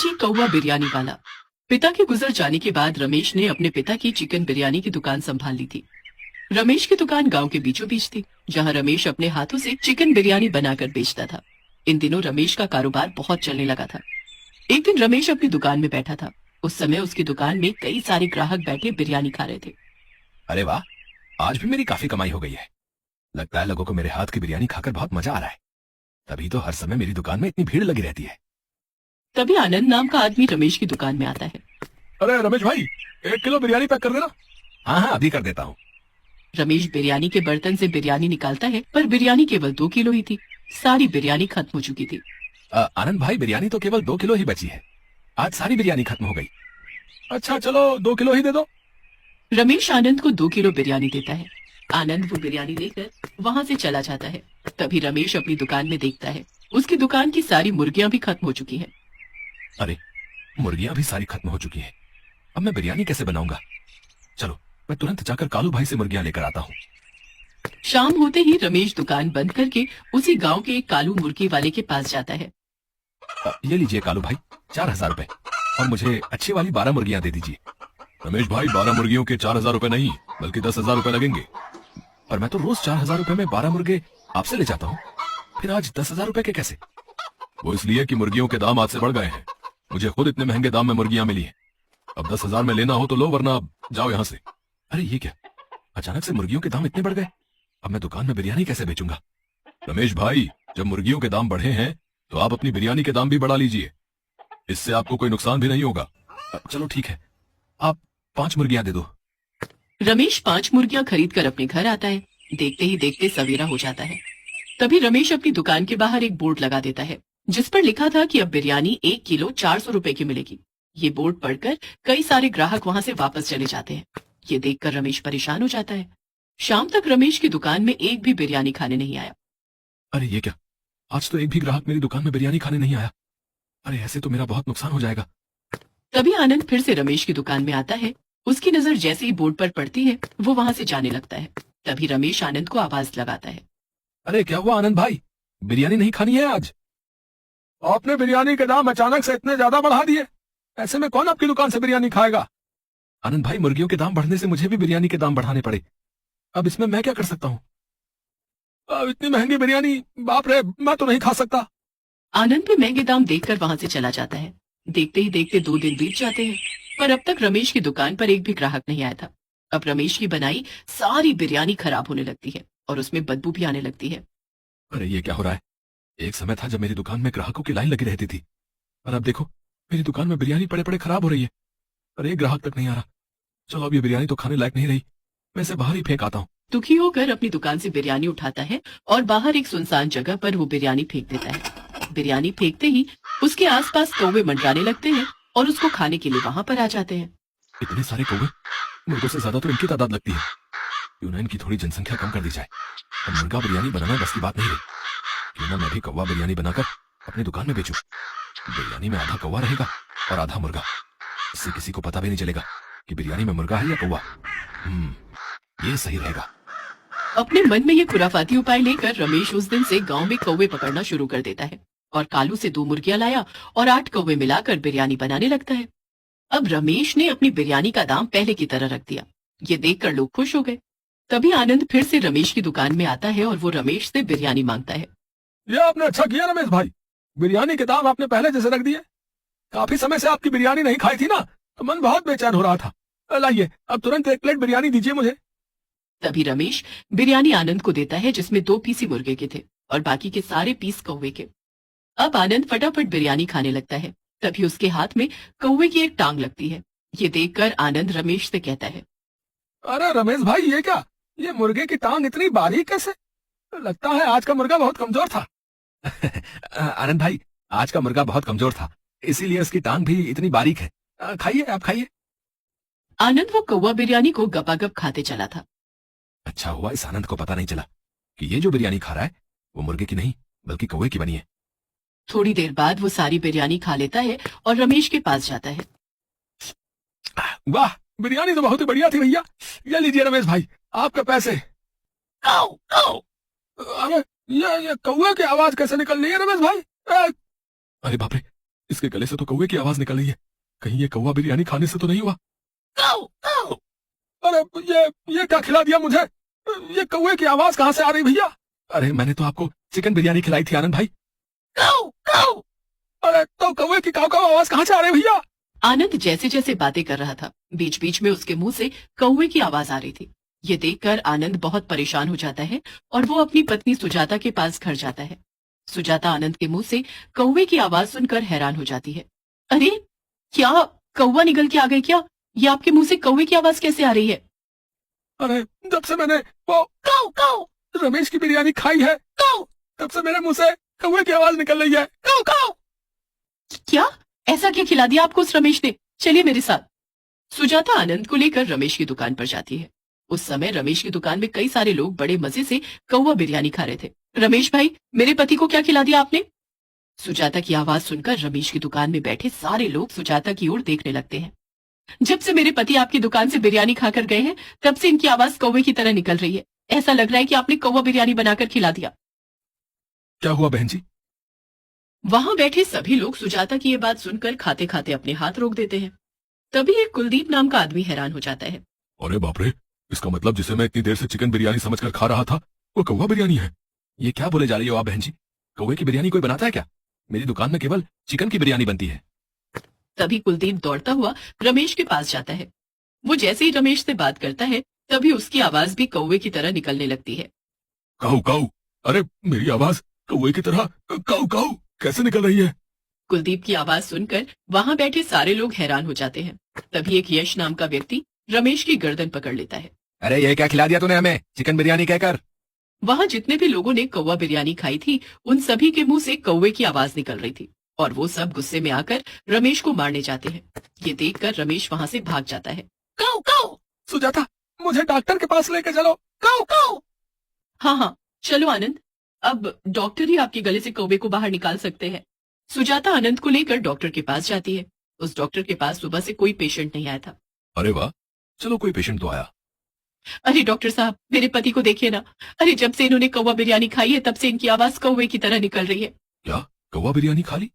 जी कौवा बिरयानी वाला। पिता के गुजर जाने के बाद रमेश ने अपने पिता की चिकन बिरयानी की दुकान संभाल ली थी। रमेश की दुकान गांव के बीचों बीच थी, जहां रमेश अपने हाथों से चिकन बिरयानी बनाकर बेचता था। इन दिनों रमेश का कारोबार बहुत चलने लगा था। एक दिन रमेश अपनी दुकान में बैठा था। उस समय उसकी दुकान में कई सारे ग्राहक बैठे बिरयानी खा रहे थे। अरे वाह, आज भी मेरी काफी कमाई हो गई है। लगता है लोगों को मेरे हाथ की बिरयानी खाकर बहुत मजा आ रहा है। तभी तो हर समय मेरी दुकान में इतनी भीड़ लगी रहती है। तभी आनंद नाम का आदमी रमेश की दुकान में आता है। अरे रमेश भाई, 1 किलो बिरयानी पैक कर देना। हाँ हाँ, अभी कर देता हूँ। रमेश बिरयानी के बर्तन से बिरयानी निकालता है, पर बिरयानी केवल 2 किलो ही थी। सारी बिरयानी खत्म हो चुकी थी। आनंद भाई, बिरयानी तो केवल 2 किलो ही बची है। आज सारी बिरयानी खत्म हो गई। अच्छा चलो, 2 किलो ही दे दो। रमेश आनंद को 2 किलो बिरयानी देता है। आनंद वो बिरयानी लेकर वहाँ से चला जाता है। तभी रमेश अपनी दुकान में देखता है, उसकी दुकान की सारी मुर्गियां भी खत्म हो चुकी हैं। अरे, मुर्गियां भी सारी खत्म हो चुकी हैं। अब मैं बिरयानी कैसे बनाऊंगा? चलो, मैं तुरंत जाकर कालू भाई से मुर्गियां लेकर आता हूँ। शाम होते ही रमेश दुकान बंद करके उसी गांव के एक कालू मुर्गी वाले के पास जाता है। ये लीजिए कालू भाई, 4000 रुपए, और मुझे अच्छी वाली 12 मुर्गियां दे दीजिए। रमेश भाई, 12 मुर्गियों के 4000 रुपए नहीं, बल्कि 10,000 रुपए लगेंगे। पर मैं तो रोज 4000 रुपए में 12 मुर्गे आपसे ले जाता हूँ, फिर आज 10,000 रुपए के कैसे? वो इसलिए कि मुर्गियों के दाम आज से बढ़ गए हैं। मुझे खुद इतने महंगे दाम में मुर्गियां मिली हैं। अब 10,000 में लेना हो तो लो, वरना अब जाओ यहाँ से। अरे ये क्या, अचानक से मुर्गियों के दाम इतने बढ़ गए? अब मैं दुकान में बिरयानी कैसे बेचूंगा? रमेश भाई, जब मुर्गियों के दाम बढ़े हैं तो आप अपनी बिरयानी के दाम भी बढ़ा लीजिए। इससे आपको कोई नुकसान भी नहीं होगा। चलो ठीक है, आप 5 मुर्गियां दे दो। रमेश 5 मुर्गियां खरीद कर अपने घर आता है। देखते ही देखते सवेरा हो जाता है। तभी रमेश अपनी दुकान के बाहर एक बोर्ड लगा देता है, जिस पर लिखा था कि अब बिरयानी 1 किलो 400 रुपए की मिलेगी। ये बोर्ड पढ़कर कई सारे ग्राहक वहां से वापस चले जाते हैं। ये देखकर रमेश परेशान हो जाता है। शाम तक रमेश की दुकान में एक भी बिरयानी खाने नहीं आया। अरे ये क्या, आज तो एक भी ग्राहक मेरी दुकान में बिरयानी खाने नहीं आया। अरे ऐसे तो मेरा बहुत नुकसान हो जाएगा। तभी आनंद फिर से रमेश की दुकान में आता है। उसकी नजर जैसे ही बोर्ड पर पड़ती है, वो वहां से जाने लगता है। तभी रमेश आनंद को आवाज लगाता है। अरे क्या हुआ आनंद भाई, बिरयानी नहीं खानी है आज? आपने बिरयानी के दाम अचानक से इतने ज्यादा बढ़ा दिए। ऐसे में कौन आपकी दुकान से बिरयानी खाएगा? आनंद भाई, मुर्गियों के दाम बढ़ने से मुझे भी बिरयानी के दाम बढ़ाने पड़े। अब इसमें मैं क्या कर सकता हूँ? अब इतनी महंगी बिरयानी, बाप रे, मैं तो नहीं खा सकता। आनंद भी महंगे दाम देखकर वहां से चला जाता है। देखते ही देखते 2 दिन बीत जाते हैं, पर अब तक रमेश की दुकान पर एक भी ग्राहक नहीं आया था। अब रमेश की बनाई सारी बिरयानी खराब होने लगती है और उसमें बदबू भी आने लगती है। अरे ये क्या हो रहा है? एक समय था जब मेरी दुकान में ग्राहकों की लाइन लगी रहती थी, और अब देखो मेरी दुकान में बिरयानी पड़े पड़े खराब हो रही है। अरे एक ग्राहक तक नहीं आ रहा। चलो, अब ये बिरयानी तो खाने लायक नहीं रही, मैं इसे बाहर ही फेंक आता हूँ। दुखी होकर अपनी दुकान से बिरयानी उठाता है और बाहर एक सुनसान जगह पर वो बिरयानी फेंक देता है। बिरयानी फेंकते ही उसके आसपास कौवे मंडराने लगते हैं और उसको खाने के लिए वहां पर आ जाते हैं। इतने सारे कौवे, मुर्गों से ज्यादा तो इनकी तादाद लगती है। क्यों ना इनकी थोड़ी जनसंख्या कम कर दी जाए। अब मुर्गा बिरयानी बनाना बस की बात नहीं रही। क्यों ना मैं भी कौवा बिरयानी बनाकर अपनी दुकान में बेचूं। बिरयानी में आधा कौवा रहेगा और आधा मुर्गा। इससे किसी को पता भी नहीं चलेगा कि बिरयानी में मुर्गा है या कौवा। ये सही रहेगा। अपने मन में ये खुराफाती उपाय लेकर रमेश उस दिन से गांव में कौवे पकड़ना शुरू कर देता है और कालू से 2 मुर्गियां लाया और 8 कौवे मिलाकर बिरयानी बनाने लगता है। अब रमेश ने अपनी बिरयानी का दाम पहले की तरह रख दिया। ये देखकर लोग खुश हो गए। तभी आनंद फिर से रमेश की दुकान में आता है और वो रमेश से बिरयानी मांगता है। ये आपने अच्छा किया रमेश भाई, बिरयानी के दाम आपने पहले जैसे रख दिए। काफी समय से आपकी बिरयानी नहीं खाई थी ना, तो मन बहुत बेचैन हो रहा था। लाइए, अब तुरंत 1 प्लेट बिरयानी दीजिए मुझे। तभी रमेश बिरयानी आनंद को देता है, जिसमें 2 पीस ही मुर्गे के थे और बाकी के सारे पीस कौवे के। अब आनंद फटाफट बिरयानी खाने लगता है। तभी उसके हाथ में कौवे की एक टांग लगती है। ये देखकर आनंद रमेश से कहता है। अरे रमेश भाई, ये क्या, ये मुर्गे की टांग इतनी बारीक कैसे? लगता है आज का मुर्गा बहुत कमजोर था। आनंद भाई, आज का मुर्गा बहुत कमजोर था, इसीलिए उसकी टांग भी इतनी बारीक है। खाइए, आप खाइए। आनंद वो कौवा बिरयानी को गपागप खाते चला था। अच्छा हुआ इस आनंद को पता नहीं चला कि ये जो बिरयानी खा रहा है वो मुर्गे की नहीं बल्कि कौवे की बनी है। थोड़ी देर बाद वो सारी बिरयानी खा लेता है और रमेश के पास जाता है। वाह, बिरयानी तो बहुत ही बढ़िया थी भैया। ये लीजिए रमेश भाई, आपके पैसे। काऊ, काऊ। अरे ये कौवे की आवाज कैसे निकल रही है रमेश भाई? अरे बाप रे, इसके गले से तो कौवे की आवाज निकल रही है। कहीं ये कौवा बिरयानी खाने से तो नहीं हुआ? काऊ, काऊ। अरे ये क्या खिला दिया मुझे? ये कौवे की आवाज कहाँ से आ रही भैया? अरे मैंने तो आपको चिकन बिरयानी खिलाई थी आनंद भाई। काऊ, काऊ। अरे तो कौवे की काऊ काऊ आवाज कहाँ से आ रही भैया? आनंद जैसे जैसे बातें कर रहा था, बीच बीच में उसके मुंह से कौवे की आवाज आ रही थी। ये देखकर आनंद बहुत परेशान हो जाता है और वो अपनी पत्नी सुजाता के पास घर जाता है। सुजाता आनंद के मुंह से कौवे की आवाज सुनकर हैरान हो जाती है। अरे क्या कौवा निकल के आ गए क्या? ये आपके मुंह से कौवे की आवाज कैसे आ रही है? अरे जब से मैंने वो काऊ काऊ रमेश की बिरयानी खाई है, काऊ, तब से मेरे मुंह से कौवे की आवाज निकल रही है। काऊ काऊ। क्या ऐसा क्या खिला दिया आपको उस रमेश ने? चलिए मेरे साथ। सुजाता आनंद को लेकर रमेश की दुकान पर जाती है। उस समय रमेश की दुकान में कई सारे लोग बड़े मजे से कौवा बिरयानी खा रहे थे। रमेश भाई, मेरे पति को क्या खिला दिया आपने? सुजाता की आवाज सुनकर रमेश की दुकान में बैठे सारे लोग सुजाता की ओर देखने लगते हैं। जब से मेरे पति आपकी दुकान से बिरयानी खाकर गए हैं, तब से इनकी आवाज कौवे की तरह निकल रही है। ऐसा लग रहा है कि आपने कौवा बिरयानी बनाकर खिला दिया। क्या हुआ बहन जी? वहां बैठे सभी लोग सुजाता की ये बात सुनकर खाते खाते अपने हाथ रोक देते हैं। तभी एक कुलदीप नाम का आदमी हैरान हो जाता है। अरे बाप रे, इसका मतलब जिसे मैं इतनी देर से चिकन बिरयानी समझकर खा रहा था, वो कौवा बिरयानी है। ये क्या बोले जा रही हो आप बहन जी? कौवे की बिरयानी कोई बनाता है क्या? मेरी दुकान में केवल चिकन की बिरयानी बनती है। तभी कुलदीप दौड़ता हुआ रमेश के पास जाता है। वो जैसे ही रमेश से बात करता है, तभी उसकी आवाज भी कौवे की तरह निकलने लगती है। काऊ काऊ। अरे मेरी आवाज कौवे की तरह काऊ काऊ कैसे निकल रही है? कुलदीप की आवाज सुनकर वहां बैठे सारे लोग हैरान हो जाते हैं। तभी एक यश नाम का व्यक्ति रमेश की गर्दन पकड़ लेता है। अरे ये क्या खिला दिया तूने हमें, चिकन बिरयानी कहकर? वहां जितने भी लोगों ने कौवा बिरयानी खाई थी, उन सभी के मुंह से कौवे की आवाज निकल रही थी और वो सब गुस्से में आकर रमेश को मारने जाते हैं। ये देखकर रमेश वहां से भाग जाता है। काऊ काऊ। सुजाता, मुझे डॉक्टर के पास लेके चलो। काऊ काऊ। हाँ हाँ चलो आनंद, अब डॉक्टर ही आपके गले से कौवे को बाहर निकाल सकते हैं। सुजाता आनंद को लेकर डॉक्टर के पास जाती है। उस डॉक्टर के पास सुबह से कोई पेशेंट नहीं आया था। अरे वाह, चलो कोई पेशेंट तो आया। अरे डॉक्टर साहब, मेरे पति को देखिए ना। अरे जब से इन्होंने कौवा बिरयानी खाई है, तब से इनकी आवाज कौवे की तरह निकल रही है। क्या कौवा बिरयानी खा ली?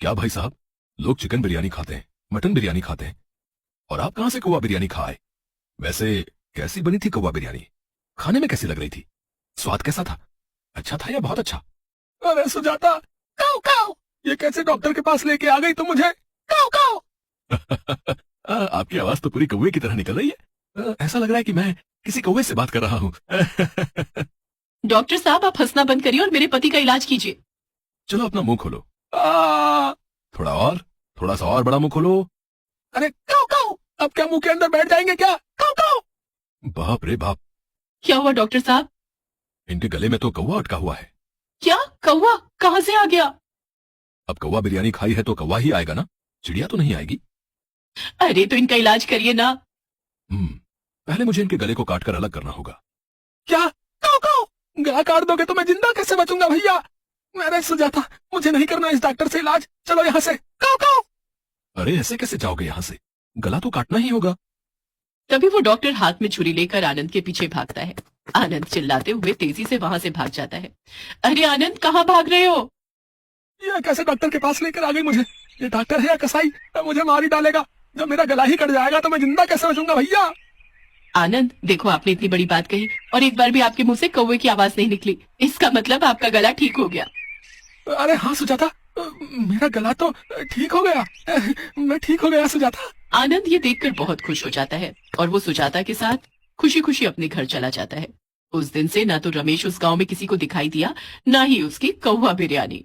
क्या भाई साहब, लोग चिकन बिरयानी खाते हैं, मटन बिरयानी खाते हैं, और आप कहां से कौवा बिरयानी खाए? वैसे कैसी बनी थी कौवा बिरयानी? खाने में कैसी लग रही थी? स्वाद कैसा था? अच्छा था या बहुत अच्छा? अरे सुजाता, काऊ काऊ, ये कैसे डॉक्टर के पास लेके आ गई तुम मुझे? काऊ काऊ। आपकी आवाज तो पूरी कौवे की तरह निकल रही है। ऐसा लग रहा है कि मैं किसी कौवे से बात कर रहा हूँ। डॉक्टर साहब, आप हंसना बंद करिए और मेरे पति का इलाज कीजिए। चलो अपना मुंह खोलो। थोड़ा और, थोड़ा सा और बड़ा मुंह खोलो। अरे काऊ काऊ, अब क्या मुंह के अंदर बैठ जाएंगे क्या? काऊ काऊ। बाप रे बाप, क्या हुआ डॉक्टर साहब? इनके गले में तो कौवा अटका हुआ है। क्या कौवा कहाँ से आ गया? अब कौवा बिरयानी खाई है तो कौवा ही आएगा ना, चिड़िया तो नहीं आएगी। अरे तो इनका इलाज करिए ना। पहले मुझे इनके गले को काटकर अलग करना होगा। क्या? काऊ काऊ, गला काट दोगे तो मैं जिंदा कैसे बचूंगा भैया? अरे सुजाता, मुझे नहीं करना इस डॉक्टर से इलाज, चलो यहाँ से। काऊ काऊ। अरे ऐसे कैसे जाओगे यहाँ से? गला तो काटना ही होगा। तभी वो डॉक्टर हाथ में छुरी लेकर आनंद के पीछे भागता है। आनंद चिल्लाते हुए तेजी से वहां से भाग जाता है। अरे आनंद, कहाँ भाग रहे हो? ये कैसे डॉक्टर के पास लेकर आ गई मुझे? ये डॉक्टर है या कसाई? मुझे मार ही डालेगा। जब मेरा गला ही कट जाएगा तो मैं जिंदा कैसे बचूंगा भैया? आनंद देखो, आपने इतनी बड़ी बात कही और एक बार भी आपके मुंह से कौवे की आवाज नहीं निकली। इसका मतलब आपका गला ठीक हो गया। अरे हाँ सुजाता, मेरा गला तो ठीक हो गया। मैं ठीक हो गया सुजाता। आनंद ये देखकर बहुत खुश हो जाता है और वो सुजाता के साथ खुशी खुशी अपने घर चला जाता है। उस दिन से ना तो रमेश उस गांव में किसी को दिखाई दिया, ना ही उसकी कौवा बिरयानी।